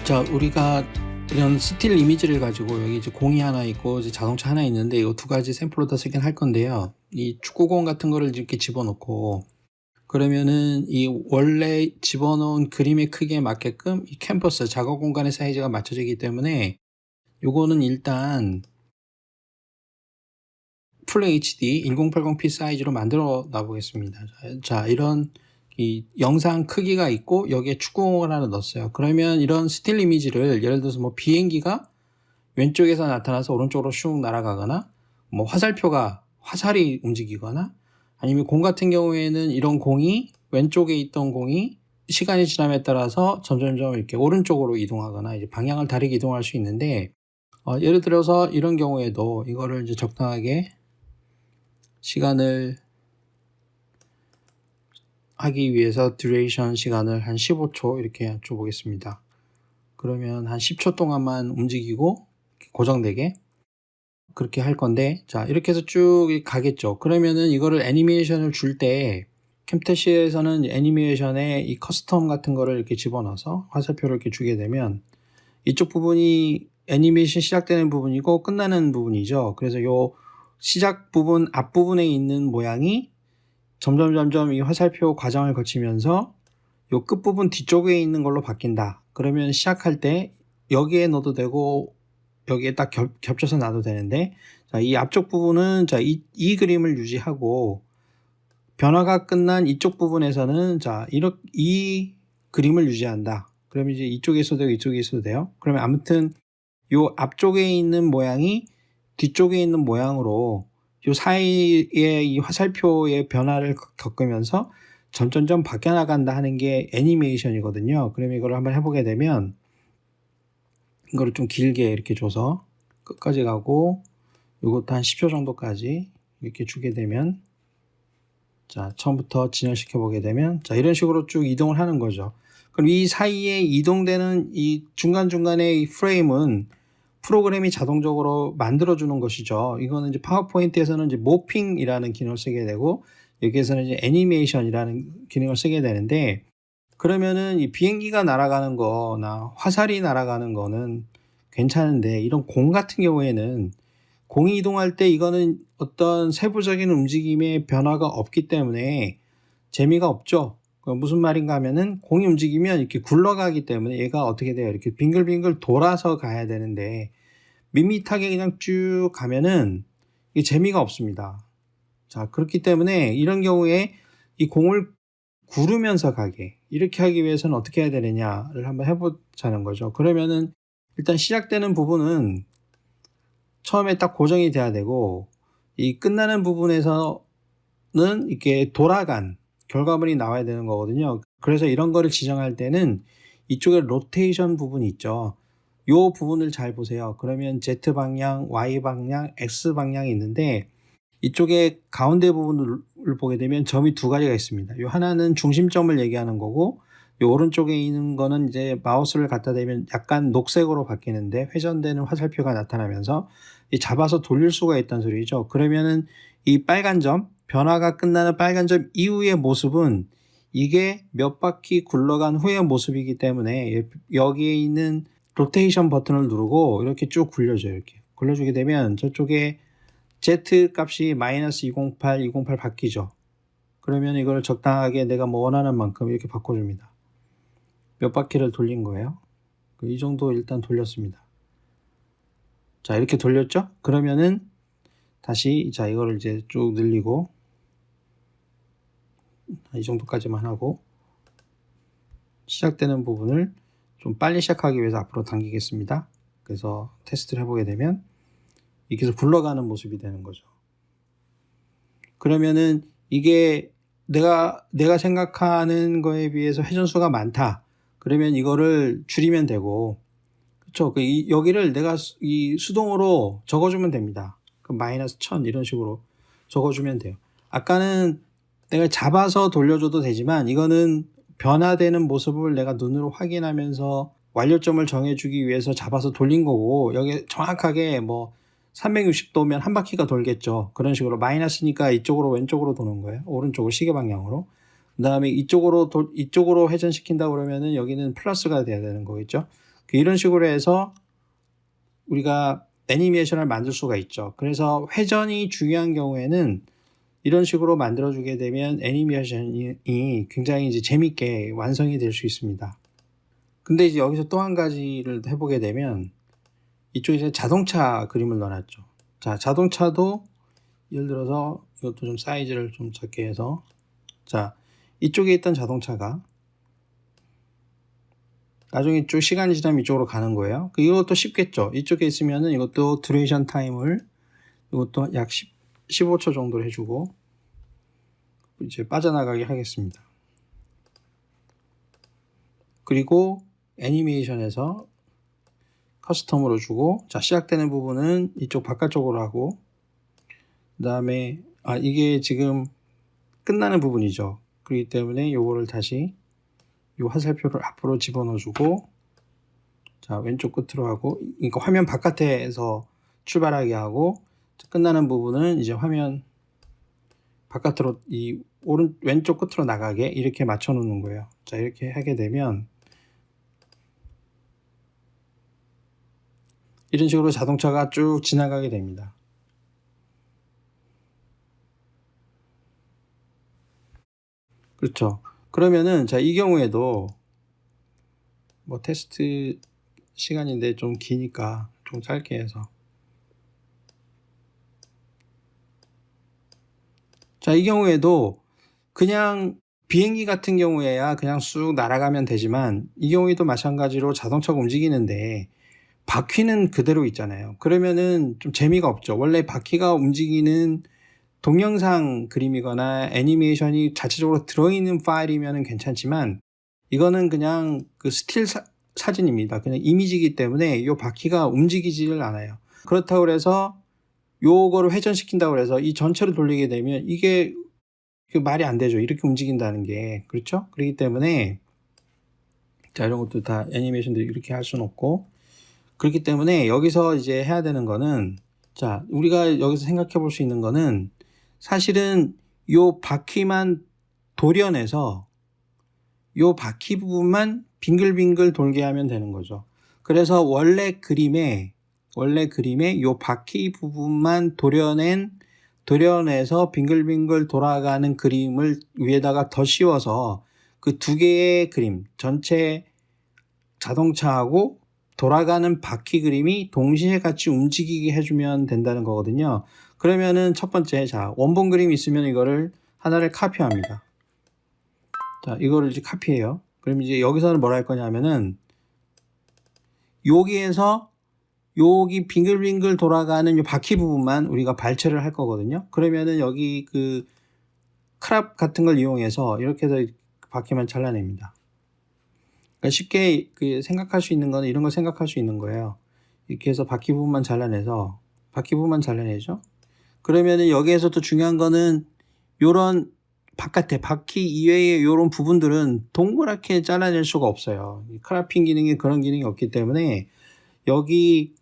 자, 우리가 이런 스틸 이미지를 가지고 여기 이제 공이 하나 있고 이제 자동차 하나 있는데 이 두 가지 샘플로 다 쓰긴 할 건데요. 이 축구공 같은 거를 이렇게 집어넣고 그러면은 이 원래 집어넣은 그림의 크기에 맞게끔 이 캔버스 작업 공간의 사이즈가 맞춰지기 때문에 요거는 일단 풀 HD 1080p 사이즈로 만들어 놔보겠습니다. 자, 이런 이 영상 크기가 있고 여기에 축구공을 하나 넣었어요. 그러면 이런 스틸 이미지를 예를 들어서 뭐 비행기가 왼쪽에서 나타나서 오른쪽으로 슉 날아가거나 뭐 화살이 움직이거나 아니면 공 같은 경우에는 이런 공이 왼쪽에 있던 공이 시간이 지남에 따라서 점점점 이렇게 오른쪽으로 이동하거나 이제 방향을 다르게 이동할 수 있는데 예를 들어서 이런 경우에도 이거를 이제 적당하게 시간을 하기 위해서 듀레이션 시간을 한 15초 이렇게 줘보겠습니다. 그러면 한 10초 동안만 움직이고 고정되게 그렇게 할 건데, 자, 이렇게 해서 쭉 가겠죠. 그러면은 이거를 애니메이션을 줄 때 캠태시에서는 애니메이션에 이 커스텀 같은 거를 이렇게 집어넣어서 화살표를 이렇게 주게 되면 이쪽 부분이 애니메이션 시작되는 부분이고 끝나는 부분이죠. 그래서 요 시작 부분 앞부분에 있는 모양이 점점 이 화살표 과정을 거치면서 요 끝부분 뒤쪽에 있는 걸로 바뀐다. 그러면 시작할 때 여기에 넣어도 되고 여기에 딱 겹쳐서 놔도 되는데, 자, 이 앞쪽 부분은 자, 이 그림을 유지하고 변화가 끝난 이쪽 부분에서는 자, 이 그림을 유지한다. 그러면 이제 이쪽에 있어도 되고 이쪽에 있어도 돼요. 그러면 아무튼 요 앞쪽에 있는 모양이 뒤쪽에 있는 모양으로 요 사이에 이 화살표의 변화를 겪으면서 점점점 바뀌어 나간다 하는 게 애니메이션이거든요. 그러면 이걸 한번 해보게 되면 이거를 좀 길게 이렇게 줘서 끝까지 가고 이것도 한 10초 정도까지 이렇게 주게 되면, 자, 처음부터 진행시켜 보게 되면 자, 이런 식으로 쭉 이동을 하는 거죠. 그럼 이 사이에 이동되는 이 중간중간의 이 프레임은 프로그램이 자동적으로 만들어주는 것이죠. 이거는 이제 파워포인트에서는 이제 모핑이라는 기능을 쓰게 되고 여기에서는 이제 애니메이션이라는 기능을 쓰게 되는데, 그러면은 이 비행기가 날아가는 거나 화살이 날아가는 거는 괜찮은데 이런 공 같은 경우에는 공이 이동할 때 이거는 어떤 세부적인 움직임의 변화가 없기 때문에 재미가 없죠. 무슨 말인가 하면은 공이 움직이면 이렇게 굴러가기 때문에 얘가 어떻게 돼요? 이렇게 빙글빙글 돌아서 가야 되는데 밋밋하게 그냥 쭉 가면은 이게 재미가 없습니다. 자, 그렇기 때문에 이런 경우에 이 공을 구르면서 가게 이렇게 하기 위해서는 어떻게 해야 되느냐를 한번 해보자는 거죠. 그러면은 일단 시작되는 부분은 처음에 딱 고정이 돼야 되고 이 끝나는 부분에서는 이렇게 돌아간 결과물이 나와야 되는 거거든요. 그래서 이런 거를 지정할 때는 이쪽에 로테이션 부분이 있죠. 요 부분을 잘 보세요. 그러면 Z 방향, Y 방향, X 방향이 있는데 이쪽에 가운데 부분을 보게 되면 점이 두 가지가 있습니다. 요 하나는 중심점을 얘기하는 거고 요 오른쪽에 있는 거는 이제 마우스를 갖다 대면 약간 녹색으로 바뀌는데 회전되는 화살표가 나타나면서 잡아서 돌릴 수가 있다는 소리죠. 그러면은 이 빨간 점, 변화가 끝나는 빨간 점 이후의 모습은 이게 몇 바퀴 굴러간 후의 모습이기 때문에 여기에 있는 로테이션 버튼을 누르고 이렇게 쭉 굴려줘요. 이렇게 굴려주게 되면 저쪽에 Z 값이 마이너스 208, 208 바뀌죠. 그러면 이걸 적당하게 내가 뭐 원하는 만큼 이렇게 바꿔줍니다. 몇 바퀴를 돌린 거예요. 이 정도 일단 돌렸습니다. 자, 이렇게 돌렸죠? 그러면은 다시 자, 이거를 이제 쭉 늘리고 이 정도까지만 하고 시작되는 부분을 좀 빨리 시작하기 위해서 앞으로 당기겠습니다. 그래서 테스트를 해보게 되면 이렇게 해서 굴러가는 모습이 되는 거죠. 그러면은 이게 내가 생각하는 거에 비해서 회전수가 많다. 그러면 이거를 줄이면 되고, 그렇죠? 여기를 내가 이 수동으로 적어주면 됩니다. 마이너스 1000 이런 식으로 적어주면 돼요. 아까는 내가 잡아서 돌려줘도 되지만 이거는 변화되는 모습을 내가 눈으로 확인하면서 완료점을 정해주기 위해서 잡아서 돌린 거고, 여기 정확하게 뭐 360도면 한 바퀴가 돌겠죠. 그런 식으로 마이너스니까 이쪽으로 왼쪽으로 도는 거예요. 오른쪽으로 시계 방향으로. 그 다음에 이쪽으로 회전시킨다 그러면은 여기는 플러스가 돼야 되는 거겠죠. 이런 식으로 해서 우리가 애니메이션을 만들 수가 있죠. 그래서 회전이 중요한 경우에는 이런 식으로 만들어주게 되면 애니메이션이 굉장히 이제 재밌게 완성이 될 수 있습니다. 근데 이제 여기서 또 한 가지를 해보게 되면 이쪽에 이제 자동차 그림을 넣어놨죠. 자, 자동차도 예를 들어서 이것도 좀 사이즈를 좀 작게 해서, 자, 이쪽에 있던 자동차가 나중에 쭉 시간이 지나면 이쪽으로 가는 거예요. 이것도 쉽겠죠. 이쪽에 있으면은 이것도 듀레이션 타임을 이것도 약 15초 정도로 해주고 이제 빠져나가게 하겠습니다. 그리고 애니메이션에서 커스텀으로 주고, 자, 시작되는 부분은 이쪽 바깥쪽으로 하고, 그 다음에 이게 지금 끝나는 부분이죠. 그렇기 때문에 요거를 다시 요 화살표를 앞으로 집어넣어 주고, 자, 왼쪽 끝으로 하고, 그러니까 화면 바깥에서 출발하게 하고, 끝나는 부분은 이제 화면 바깥으로 이 왼쪽 끝으로 나가게 이렇게 맞춰 놓는 거예요. 자, 이렇게 하게 되면 이런 식으로 자동차가 쭉 지나가게 됩니다. 그렇죠. 그러면은 자, 이 경우에도 뭐 테스트 시간인데 좀 기니까 좀 짧게 해서, 자, 이 경우에도 그냥 비행기 같은 경우에야 그냥 쑥 날아가면 되지만 이 경우에도 마찬가지로 자동차가 움직이는데 바퀴는 그대로 있잖아요. 그러면은 좀 재미가 없죠. 원래 바퀴가 움직이는 동영상 그림이거나 애니메이션이 자체적으로 들어있는 파일이면 괜찮지만 이거는 그냥 그 스틸 사진입니다. 그냥 이미지이기 때문에 이 바퀴가 움직이지를 않아요. 그렇다고 해서 요거를 회전시킨다고 해서 이 전체를 돌리게 되면 이게 말이 안 되죠. 이렇게 움직인다는 게. 그렇죠? 그렇기 때문에 자, 이런 것도 다 애니메이션들이 이렇게 할 수는 없고, 그렇기 때문에 여기서 이제 해야 되는 거는, 자, 우리가 여기서 생각해 볼 수 있는 거는 사실은 요 바퀴만 도려내서 요 바퀴 부분만 빙글빙글 돌게 하면 되는 거죠. 그래서 원래 그림에 요 바퀴 부분만 도려내서 빙글빙글 돌아가는 그림을 위에다가 더 씌워서 그 두 개의 그림, 전체 자동차하고 돌아가는 바퀴 그림이 동시에 같이 움직이게 해주면 된다는 거거든요. 그러면은 첫 번째, 자, 원본 그림이 있으면 이거를 하나를 카피합니다. 자, 이거를 이제 카피해요. 그럼 이제 여기서는 뭘 할 거냐면은 여기에서 여기 빙글빙글 돌아가는 이 바퀴 부분만 우리가 발췌를 할 거거든요. 그러면은 여기 그 크랍 같은 걸 이용해서 이렇게 해서 바퀴만 잘라냅니다. 그러니까 쉽게 생각할 수 있는 거는 이런 걸 생각할 수 있는 거예요. 이렇게 해서 바퀴 부분만 잘라내죠. 그러면은 여기에서 또 중요한 거는 요런 바깥에 바퀴 이외의 요런 부분들은 동그랗게 잘라낼 수가 없어요. 크라핑 기능에 그런 기능이 없기 때문에 여기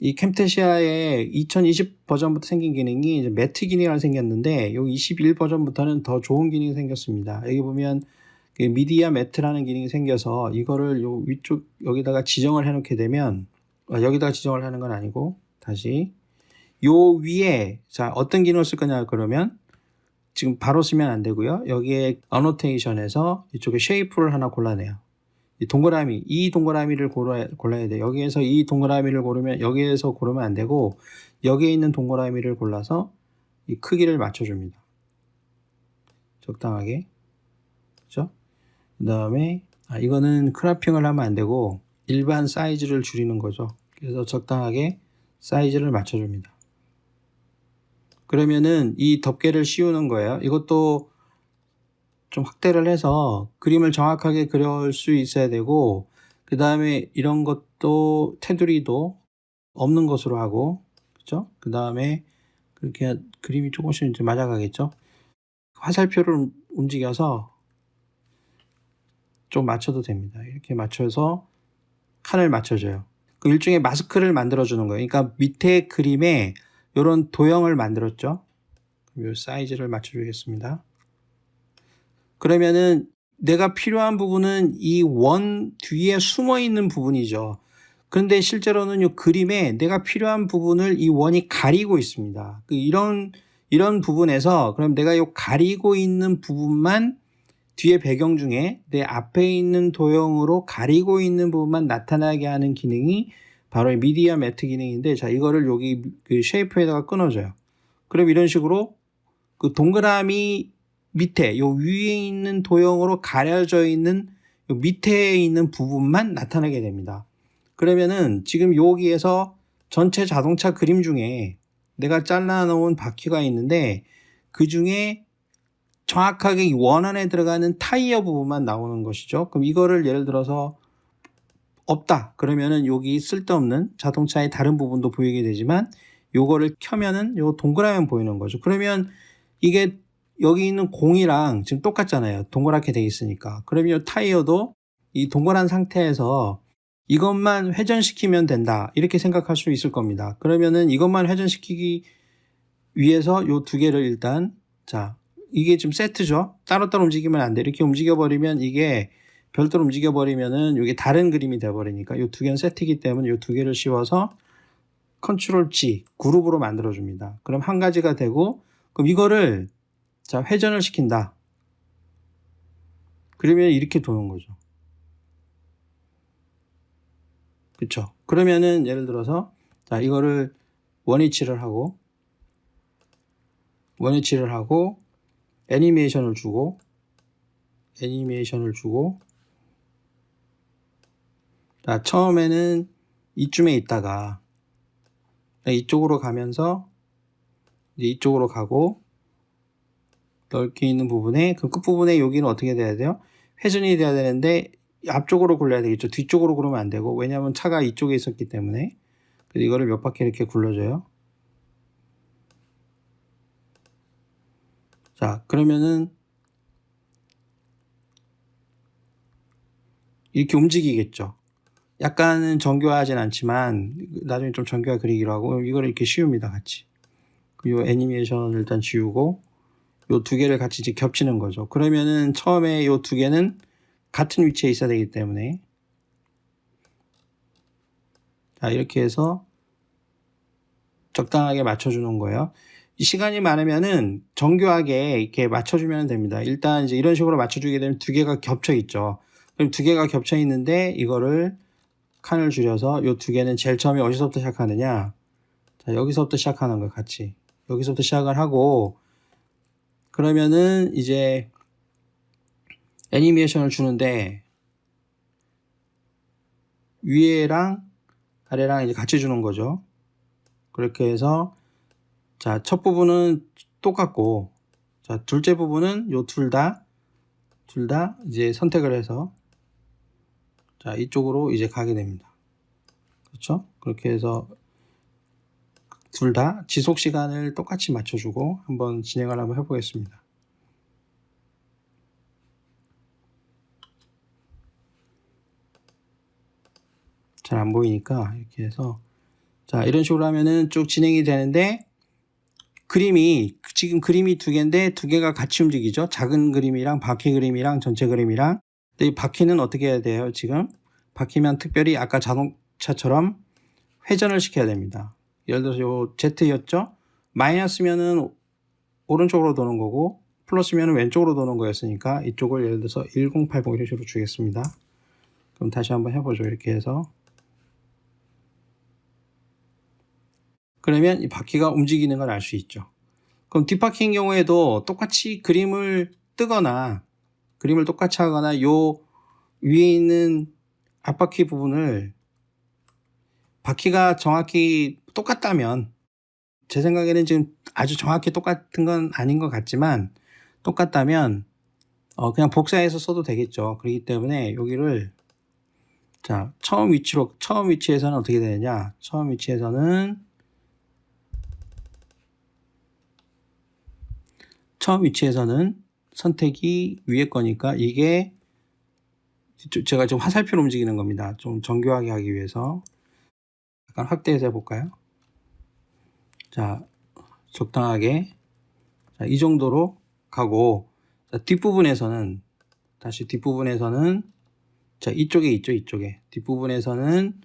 이 캠테시아의 2020 버전부터 생긴 기능이 이제 매트 기능이 하나 생겼는데 여기 21 버전부터는 더 좋은 기능이 생겼습니다. 여기 보면 미디어 매트라는 기능이 생겨서 이거를 요 위쪽 여기다가 지정을 해 놓게 되면, 여기다가 지정을 하는 건 아니고 다시 요 위에, 자, 어떤 기능을 쓸 거냐 그러면 지금 바로 쓰면 안 되고요. 여기에 어노테이션에서 이쪽에 쉐이프를 하나 골라내요. 이 동그라미를 골라야 돼요. 여기에서 이 동그라미를 고르면, 여기에서 고르면 안 되고 여기에 있는 동그라미를 골라서 이 크기를 맞춰줍니다. 적당하게. 그렇죠? 그 다음에 이거는 크라핑을 하면 안 되고 일반 사이즈를 줄이는 거죠. 그래서 적당하게 사이즈를 맞춰줍니다. 그러면은 이 덮개를 씌우는 거예요. 이것도 좀 확대를 해서 그림을 정확하게 그릴 수 있어야 되고, 그 다음에 이런 것도 테두리도 없는 것으로 하고, 그렇죠? 그 다음에 그렇게 그림이 조금씩 이제 맞아가겠죠? 화살표를 움직여서 좀 맞춰도 됩니다. 이렇게 맞춰서 칸을 맞춰줘요. 그 일종의 마스크를 만들어주는 거예요. 그러니까 밑에 그림에 이런 도형을 만들었죠. 이 사이즈를 맞춰주겠습니다. 그러면은 내가 필요한 부분은 이 원 뒤에 숨어 있는 부분이죠. 그런데 실제로는 이 그림에 내가 필요한 부분을 이 원이 가리고 있습니다. 이런 부분에서 그럼 내가 이 가리고 있는 부분만 뒤에 배경 중에 내 앞에 있는 도형으로 가리고 있는 부분만 나타나게 하는 기능이 바로 미디어 매트 기능인데, 자, 이거를 여기 그 쉐이프에다가 끊어줘요. 그럼 이런 식으로 그 동그라미 밑에 요 위에 있는 도형으로 가려져 있는 요 밑에 있는 부분만 나타나게 됩니다. 그러면은 지금 여기에서 전체 자동차 그림 중에 내가 잘라 놓은 바퀴가 있는데 그 중에 정확하게 원 안에 들어가는 타이어 부분만 나오는 것이죠. 그럼 이거를 예를 들어서 없다 그러면은 여기 쓸데없는 자동차의 다른 부분도 보이게 되지만 요거를 켜면은 요 동그라미만 보이는 거죠. 그러면 이게 여기 있는 공이랑 지금 똑같잖아요. 동그랗게 돼 있으니까. 그러면 이 타이어도 이 동그란 상태에서 이것만 회전시키면 된다 이렇게 생각할 수 있을 겁니다. 그러면은 이것만 회전시키기 위해서 요 두 개를 일단, 자, 이게 지금 세트죠. 따로따로 움직이면 안 돼. 이렇게 움직여버리면 이게 별도로 움직여버리면은 이게 다른 그림이 돼버리니까 요 두 개는 세트이기 때문에 요 두 개를 씌워서 컨트롤 G 그룹으로 만들어줍니다. 그럼 한 가지가 되고, 그럼 이거를 자 회전을 시킨다. 그러면 이렇게 도는 거죠. 그쵸? 그러면은 예를 들어서 자 이거를 원위치를 하고 애니메이션을 주고 자 처음에는 이쯤에 있다가 이쪽으로 가면서 이제 이쪽으로 가고 넓게 있는 부분에 그 끝부분에 여기는 어떻게 돼야 돼요? 회전이 돼야 되는데 앞쪽으로 굴려야 되겠죠. 뒤쪽으로 굴으면 안 되고, 왜냐하면 차가 이쪽에 있었기 때문에. 그래서 이거를 몇 바퀴 이렇게 굴려줘요. 자 그러면은 이렇게 움직이겠죠. 약간은 정교하진 않지만 나중에 좀 정교하 그리기로 하고, 이걸 이렇게 씌웁니다. 같이. 이 애니메이션을 일단 지우고 요 두 개를 같이 이제 겹치는 거죠. 그러면은 처음에 요 두 개는 같은 위치에 있어야 되기 때문에, 자 이렇게 해서 적당하게 맞춰주는 거예요. 이 시간이 많으면은 정교하게 이렇게 맞춰주면 됩니다. 일단 이제 이런 식으로 맞춰주게 되면 두 개가 겹쳐 있죠. 그럼 두 개가 겹쳐 있는데 이거를 칸을 줄여서 요 두 개는 제일 처음에 어디서부터 시작하느냐? 자 여기서부터 시작하는 거예요. 같이 여기서부터 시작을 하고, 그러면은 이제 애니메이션을 주는데 위에랑 아래랑 이제 같이 주는 거죠. 그렇게 해서 자 첫 부분은 똑같고, 자 둘째 부분은 요 둘 다 이제 선택을 해서 자 이쪽으로 이제 가게 됩니다. 그렇죠? 그렇게 해서 둘 다 지속 시간을 똑같이 맞춰주고 한번 진행을 한번 해보겠습니다. 잘 안 보이니까 이렇게 해서 자 이런 식으로 하면은 쭉 진행이 되는데, 지금 그림이 두 개인데 두 개가 같이 움직이죠. 작은 그림이랑 바퀴 그림이랑 전체 그림이랑. 근데 이 바퀴는 어떻게 해야 돼요? 지금 바퀴면 특별히 아까 자동차처럼 회전을 시켜야 됩니다. 예를 들어서 요 Z였죠? 마이너스면은 오른쪽으로 도는 거고 플러스면은 왼쪽으로 도는 거였으니까 이쪽을 예를 들어서 1080 이런 식으로 주겠습니다. 그럼 다시 한번 해보죠. 이렇게 해서 그러면 이 바퀴가 움직이는 걸 알 수 있죠. 그럼 뒷바퀴인 경우에도 똑같이 그림을 똑같이 하거나 요 위에 있는 앞바퀴 부분을 바퀴가 정확히 똑같다면, 제 생각에는 지금 아주 정확히 똑같은 건 아닌 것 같지만 똑같다면 그냥 복사해서 써도 되겠죠. 그렇기 때문에 여기를 자 처음 위치에서는 어떻게 되느냐? 처음 위치에서는 선택이 위에 거니까 이게 제가 지금 화살표로 움직이는 겁니다. 좀 정교하게 하기 위해서 약간 확대해서 해볼까요? 자 적당하게 자, 이 정도로 가고, 자, 뒷부분에서는 다시 뒷부분에서는 자, 이쪽에 있죠, 이쪽에. 뒷부분에서는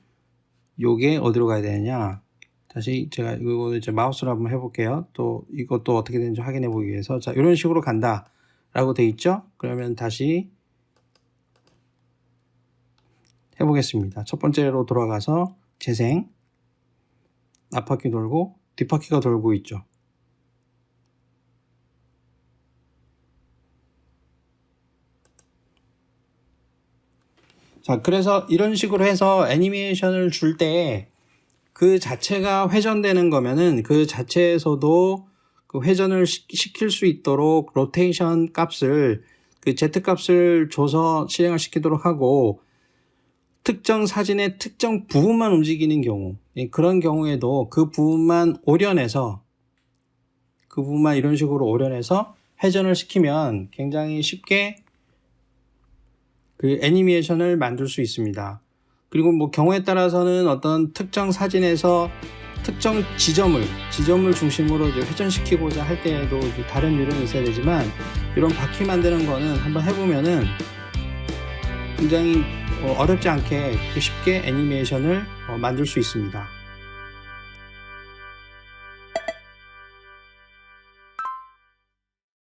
요게 어디로 가야 되느냐. 다시 제가 이거 이제 마우스로 한번 해볼게요. 또 이것도 어떻게 되는지 확인해 보기 위해서. 자, 이런 식으로 간다. 라고 돼 있죠? 그러면 다시 해보겠습니다. 첫 번째로 돌아가서 재생. 앞바퀴 돌고 뒷바퀴가 돌고 있죠. 자, 그래서 이런 식으로 해서 애니메이션을 줄 때 그 자체가 회전되는 거면은 그 자체에서도 그 회전을 시킬 수 있도록 로테이션 값을 그 Z 값을 줘서 실행을 시키도록 하고, 특정 사진의 특정 부분만 움직이는 경우, 그런 경우에도 그 부분만 오려내서 그 부분만 이런 식으로 오려내서 회전을 시키면 굉장히 쉽게 그 애니메이션을 만들 수 있습니다. 그리고 뭐 경우에 따라서는 어떤 특정 사진에서 특정 지점을 중심으로 이제 회전시키고자 할 때에도 다른 요령이 있어야 되지만, 이런 바퀴 만드는 거는 한번 해보면은 굉장히 어렵지 않게 쉽게 애니메이션을 만들 수 있습니다.